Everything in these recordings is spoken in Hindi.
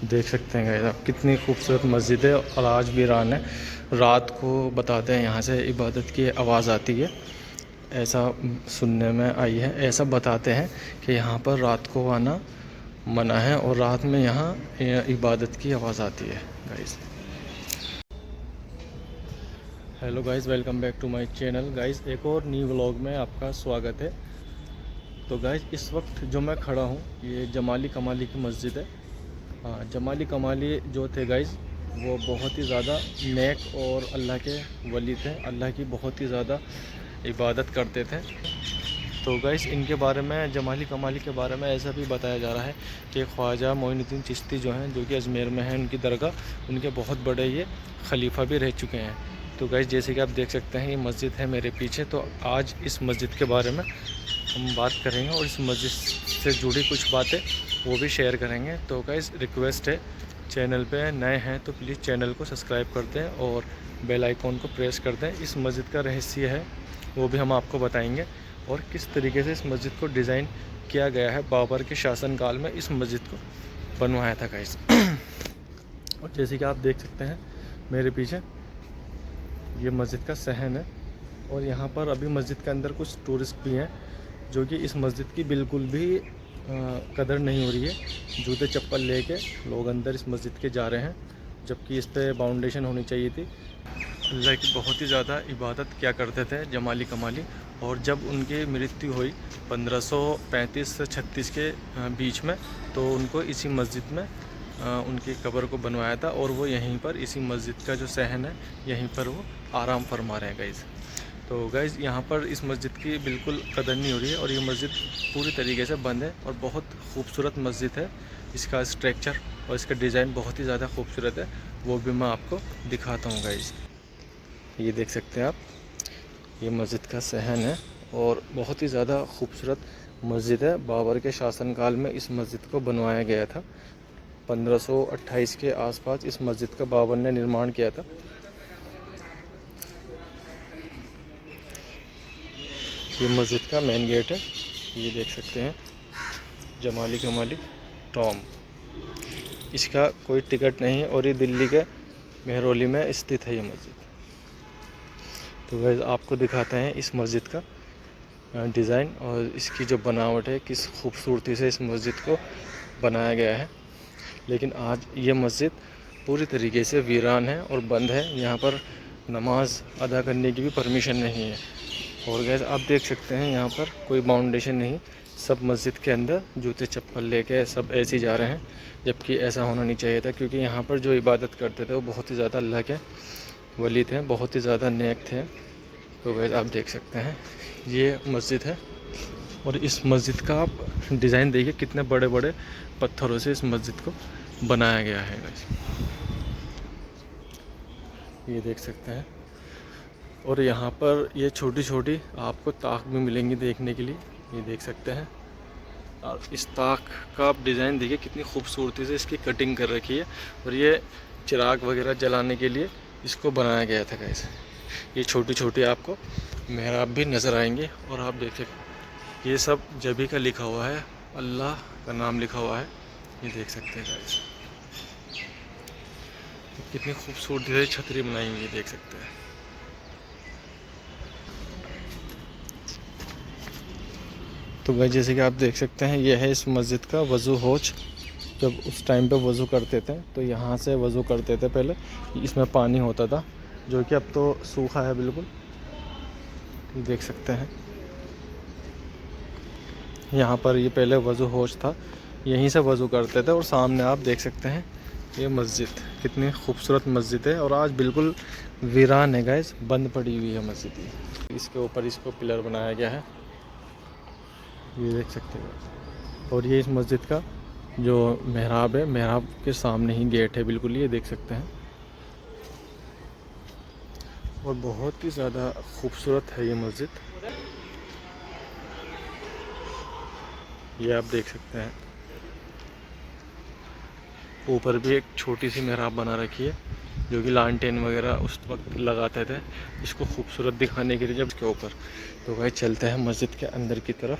देख सकते हैं गाइस आप, कितनी खूबसूरत मस्जिद है और आज वीरान है। रात को बताते हैं यहाँ से इबादत की आवाज़ आती है, ऐसा सुनने में आई है। ऐसा बताते हैं कि यहाँ पर रात को आना मना है और रात में यहाँ इबादत की आवाज़ आती है guys. Hello guys, welcome back to my channel guys. एक और न्यू व्लॉग में आपका स्वागत है। तो गाइस इस वक्त जो मैं खड़ा हूँ ये जमाली कमाली की मस्जिद है। हाँ, जमाली कमाली जो थे गाइस वो बहुत ही ज़्यादा नेक और अल्लाह के वली थे, अल्लाह की बहुत ही ज़्यादा इबादत करते थे। तो गाइस इनके बारे में, जमाली कमाली के बारे में ऐसा भी बताया जा रहा है कि ख्वाजा मोइनुद्दीन चिश्ती जो हैं, जो कि अजमेर में हैं, उनकी दरगाह, उनके बहुत बड़े ये खलीफा भी रह चुके हैं। तो गाइस जैसे कि आप देख सकते हैं ये मस्जिद है मेरे पीछे। तो आज इस मस्जिद के बारे में हम बात करेंगे और इस मस्जिद से जुड़ी कुछ बातें वो भी शेयर करेंगे। तो गाइस रिक्वेस्ट है, चैनल पे नए हैं तो प्लीज़ चैनल को सब्सक्राइब कर दें और बेल आइकॉन को प्रेस कर दें। इस मस्जिद का रहस्य है वो भी हम आपको बताएंगे और किस तरीके से इस मस्जिद को डिज़ाइन किया गया है। बाबर के शासनकाल में इस मस्जिद को बनवाया था गाइस। और जैसे कि आप देख सकते हैं मेरे पीछे ये मस्जिद का सहन है और यहाँ पर अभी मस्जिद के अंदर कुछ टूरिस्ट भी हैं जो कि इस मस्जिद की बिल्कुल भी कदर नहीं हो रही है। जूते चप्पल लेके लोग अंदर इस मस्जिद के जा रहे हैं, जबकि इस पर बाउंडेशन होनी चाहिए थी। अल्लाह की बहुत ही ज़्यादा इबादत किया करते थे जमाली कमाली। और जब उनकी मृत्यु हुई 1535 से 36 के बीच में, तो उनको इसी मस्जिद में उनकी कब्र को बनवाया था और वो यहीं पर इसी मस्जिद का जो सहन है यहीं पर वो आराम फरमा रहे हैं गाइज़। तो गाइज़ यहाँ पर इस मस्जिद की बिल्कुल कदर नहीं हो रही है और ये मस्जिद पूरी तरीके से बंद है और बहुत खूबसूरत मस्जिद है। इसका स्ट्रक्चर और इसका डिज़ाइन बहुत ही ज़्यादा खूबसूरत है, वो भी मैं आपको दिखाता हूँ गाइज़। ये देख सकते हैं आप, ये मस्जिद का सहन है और बहुत ही ज़्यादा खूबसूरत मस्जिद है। बाबर के शासनकाल में इस मस्जिद को बनवाया गया था। 1528 के आसपास इस मस्जिद का बाबर ने निर्माण किया था। ये मस्जिद का मेन गेट है, ये देख सकते हैं, जमाली कमाली टॉम। इसका कोई टिकट नहीं है और ये दिल्ली के मेहरौली में स्थित है ये मस्जिद। तो गाइस आपको दिखाते हैं इस मस्जिद का डिज़ाइन और इसकी जो बनावट है, किस खूबसूरती से इस मस्जिद को बनाया गया है। लेकिन आज ये मस्जिद पूरी तरीके से वीरान है और बंद है। यहाँ पर नमाज अदा करने की भी परमिशन नहीं है। और गैस आप देख सकते हैं यहाँ पर कोई बाउंडेशन नहीं, सब मस्जिद के अंदर जूते चप्पल लेके सब ऐसे ही जा रहे हैं, जबकि ऐसा होना नहीं चाहिए था, क्योंकि यहाँ पर जो इबादत करते थे वो बहुत ही ज़्यादा अल्लाह के वली थे, बहुत ही ज़्यादा नेक थे। तो गैस आप देख सकते हैं ये मस्जिद है और इस मस्जिद का आप डिज़ाइन देखिए, कितने बड़े बड़े पत्थरों से इस मस्जिद को बनाया गया है गैस, ये देख सकते हैं। और यहाँ पर ये छोटी छोटी आपको ताक भी मिलेंगी देखने के लिए, ये देख सकते हैं। और इस ताक का आप डिज़ाइन देखिए, कितनी खूबसूरती से इसकी कटिंग कर रखी है और ये चिराग वगैरह जलाने के लिए इसको बनाया गया था गाइस। ये छोटी छोटी आपको मेहराब भी नज़र आएंगे और आप देख सकते ये सब जबी का लिखा हुआ है, अल्लाह का नाम लिखा हुआ है, ये देख सकते हैं गाइस। कितनी खूबसूरती से छतरी बनाई हुई है, देख सकते हैं। तो गाइस जैसे कि आप देख सकते हैं यह है इस मस्जिद का वज़ू हौज। जब उस टाइम पे वज़ू करते थे तो यहाँ से वज़ू करते थे पहले, इसमें पानी होता था जो कि अब तो सूखा है बिल्कुल, देख सकते हैं। यहाँ पर ये पहले वज़ू हौज था, यहीं से वज़ू करते थे। और सामने आप देख सकते हैं ये मस्जिद, कितनी खूबसूरत मस्जिद है और आज बिल्कुल वीरान है गाइस, बंद पड़ी हुई है मस्जिद। ये इसके ऊपर इसको पिलर बनाया गया है, ये देख सकते हैं। और ये इस मस्जिद का जो मेहराब है, मेहराब के सामने ही गेट है बिल्कुल, ये देख सकते हैं। और बहुत ही ज़्यादा खूबसूरत है ये मस्जिद, ये आप देख सकते हैं। ऊपर भी एक छोटी सी मेहराब बना रखी है जो कि लालटेन वगैरह उस वक्त लगाते थे इसको खूबसूरत दिखाने के लिए जब इसके ऊपर। तो भाई चलते हैं मस्जिद के अंदर की तरफ।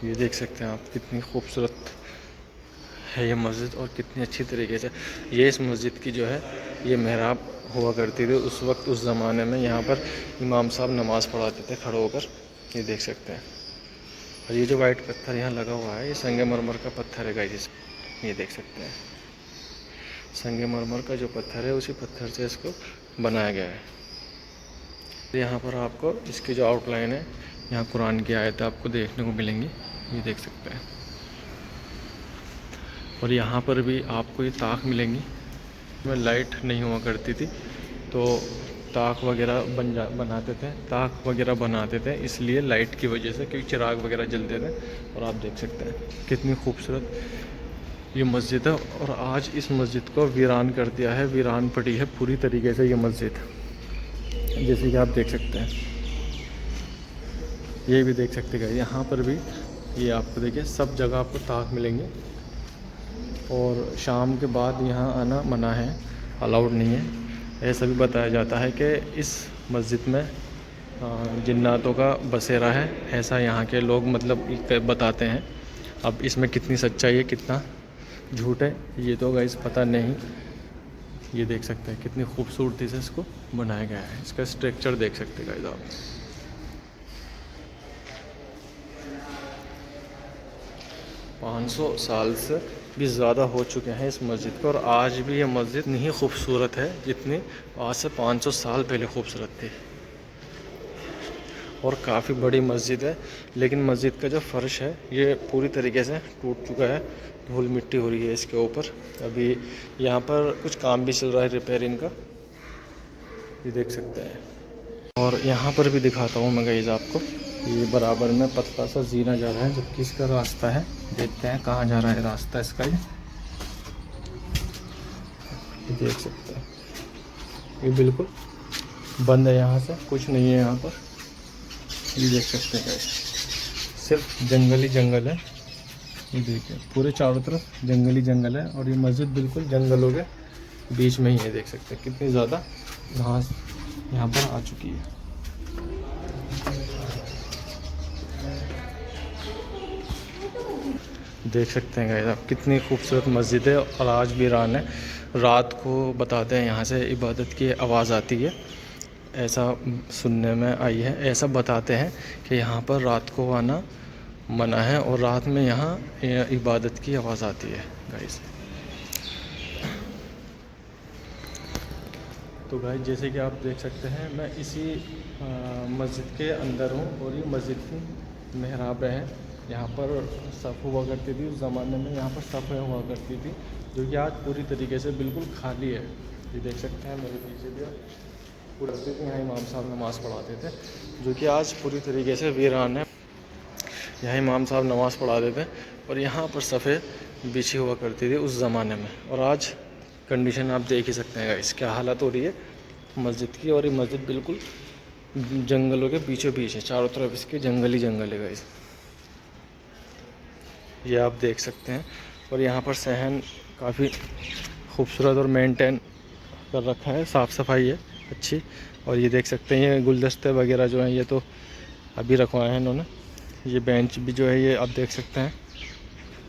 ये देख सकते हैं आप कितनी खूबसूरत है ये मस्जिद और कितनी अच्छी तरीके से ये इस मस्जिद की जो है ये मेहराब हुआ करती थी उस वक्त। उस ज़माने में यहाँ पर इमाम साहब नमाज़ पढ़ाते थे खड़े होकर। ये देख सकते हैं। और ये जो वाइट पत्थर यहाँ लगा हुआ है ये संगमरमर का पत्थर है गाइस। ये देख सकते हैं संगमरमर का जो पत्थर है उसी पत्थर से इसको बनाया गया है। यहाँ पर आपको इसकी जो आउटलाइन है यहाँ कुरान की आयत आपको देखने को मिलेंगी। ये देख सकते हैं। और यहाँ पर भी आपको ये ताक मिलेंगी। में लाइट नहीं हुआ करती थी तो ताक वगैरह बनाते थे, ताक वगैरह बनाते थे इसलिए लाइट की वजह से, क्योंकि चिराग वगैरह जलते थे। और आप देख सकते हैं कितनी खूबसूरत ये मस्जिद है। और आज इस मस्जिद को वीरान कर दिया है, वीरान पड़ी है पूरी तरीके से ये मस्जिद, जैसे कि आप देख सकते हैं। ये भी देख सकते हैं यहाँ पर भी ये आपको देखिए सब जगह आपको ताक मिलेंगे। और शाम के बाद यहाँ आना मना है, अलाउड नहीं है। ऐसा भी बताया जाता है कि इस मस्जिद में जिन्नातों का बसेरा है, ऐसा यहाँ के लोग मतलब बताते हैं। अब इसमें कितनी सच्चाई है कितना झूठ है ये तो गाइस पता नहीं। ये देख सकते हैं कितनी खूबसूरती से इसको बनाया गया है। इसका स्ट्रक्चर देख सकते हैं गाइस आप। पाँच 500 साल से भी ज़्यादा हो चुके हैं इस मस्जिद को। और आज भी ये मस्जिद नहीं खूबसूरत है जितनी आज से 500 साल पहले खूबसूरत थी। और काफ़ी बड़ी मस्जिद है, लेकिन मस्जिद का जो फ़र्श है ये पूरी तरीके से टूट चुका है, धूल मिट्टी हो रही है इसके ऊपर। अभी यहाँ पर कुछ काम भी चल रहा है रिपेयरिंग का, ये देख सकते हैं। और यहाँ पर भी दिखाता हूँ मैं गाइस आपको, ये बराबर में पतला सा जीना जा रहा है जबकि इसका रास्ता है। देखते हैं कहाँ जा रहा है रास्ता इसका। ये देख सकते हैं ये बिल्कुल बंद है, यहाँ से कुछ नहीं है यहाँ पर। ये देख सकते हैं सिर्फ जंगल ही जंगल है। ये देखिए पूरे चारों तरफ जंगल ही जंगल है और ये मस्जिद बिल्कुल जंगलों के बीच में ही है। देख सकते हैं कितनी ज़्यादा घास यहाँ पर आ चुकी है। देख सकते हैं गाइस आप कितनी खूबसूरत मस्जिद है और आज भी वीरान है। रात को बताते हैं यहाँ से इबादत की आवाज़ आती है, ऐसा सुनने में आई है। ऐसा बताते हैं कि यहाँ पर रात को आना मना है और रात में यहाँ इबादत की आवाज़ आती है गाइस। तो गाइस जैसे कि आप देख सकते हैं मैं इसी मस्जिद के अंदर हूँ और ये मस्जिद की मेहराब है। यहाँ पर सफ़ हुआ करती थी उस ज़माने में, यहाँ पर सफ़ हुआ करती थी जो कि आज पूरी तरीके से बिल्कुल खाली है। ये देख सकते हैं मेरे पीछे भी पूरा यहाँ इमाम साहब नमाज़ पढ़ाते थे जो कि आज पूरी तरीके से वीरान है। यहाँ इमाम साहब नमाज़ पढ़ाते थे और यहाँ पर सफ़े बिछी हुआ करती थी उस ज़माने में। और आज कंडीशन आप देख ही सकते हैं गाइस क्या हालत हो रही है मस्जिद की। और ये मस्जिद बिल्कुल जंगलों के बीचों बीच है, चारों तरफ इसके जंगल ही जंगल है गाइस, ये आप देख सकते हैं। और यहाँ पर सहन काफ़ी खूबसूरत और मेंटेन कर रखा है, साफ़ सफाई है अच्छी। और ये देख सकते हैं ये गुलदस्ते वगैरह जो हैं ये तो अभी रखवाए हैं इन्होंने। ये बेंच भी जो है ये आप देख सकते हैं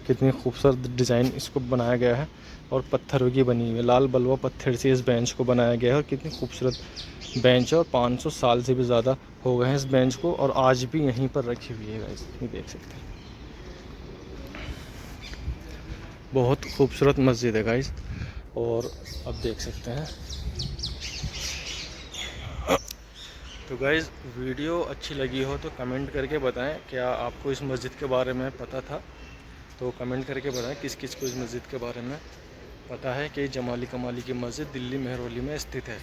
कितनी खूबसूरत डिज़ाइन इसको बनाया गया है और पत्थरों की बनी हुई है। लाल बलुआ पत्थर से इस बेंच को बनाया गया है और कितनी खूबसूरत बेंच है। और 500 साल से भी ज़्यादा हो गए हैं इस बेंच को और आज भी यहीं पर रखी हुई है गाइस, ये देख सकते हैं। बहुत खूबसूरत मस्जिद है गाइस और अब देख सकते हैं। तो गाइस वीडियो अच्छी लगी हो तो कमेंट करके बताएं, क्या आपको इस मस्जिद के बारे में पता था? तो कमेंट करके बताएं किस किस को इस मस्जिद के बारे में पता है कि जमाली कमाली की मस्जिद दिल्ली मेहरौली में स्थित है।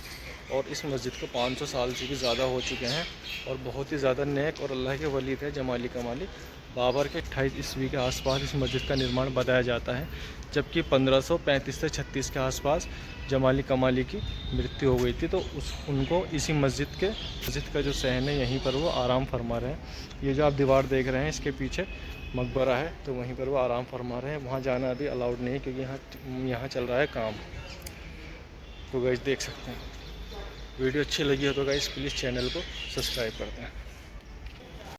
और इस मस्जिद को 500 साल से भी ज़्यादा हो चुके हैं और बहुत ही ज़्यादा नेक और अल्लाह के वली थे जमाली कमाली। बाबर के 28 ईस्वी के आसपास इस मस्जिद का निर्माण बताया जाता है, जबकि 1535 से 36 के आसपास जमाली कमाली की मृत्यु हो गई थी। तो उनको इसी मस्जिद का जो सहन है यहीं पर वो आराम फरमा रहे हैं। ये जो आप दीवार देख रहे हैं इसके पीछे मकबरा है, तो वहीं पर वो आराम फरमा रहे हैं। वहाँ जाना अभी अलाउड नहीं है क्योंकि यहाँ चल रहा है काम। तो गाइस देख सकते हैं। वीडियो अच्छी लगी हो तो गाइस प्लीज़ चैनल को सब्सक्राइब कर दें।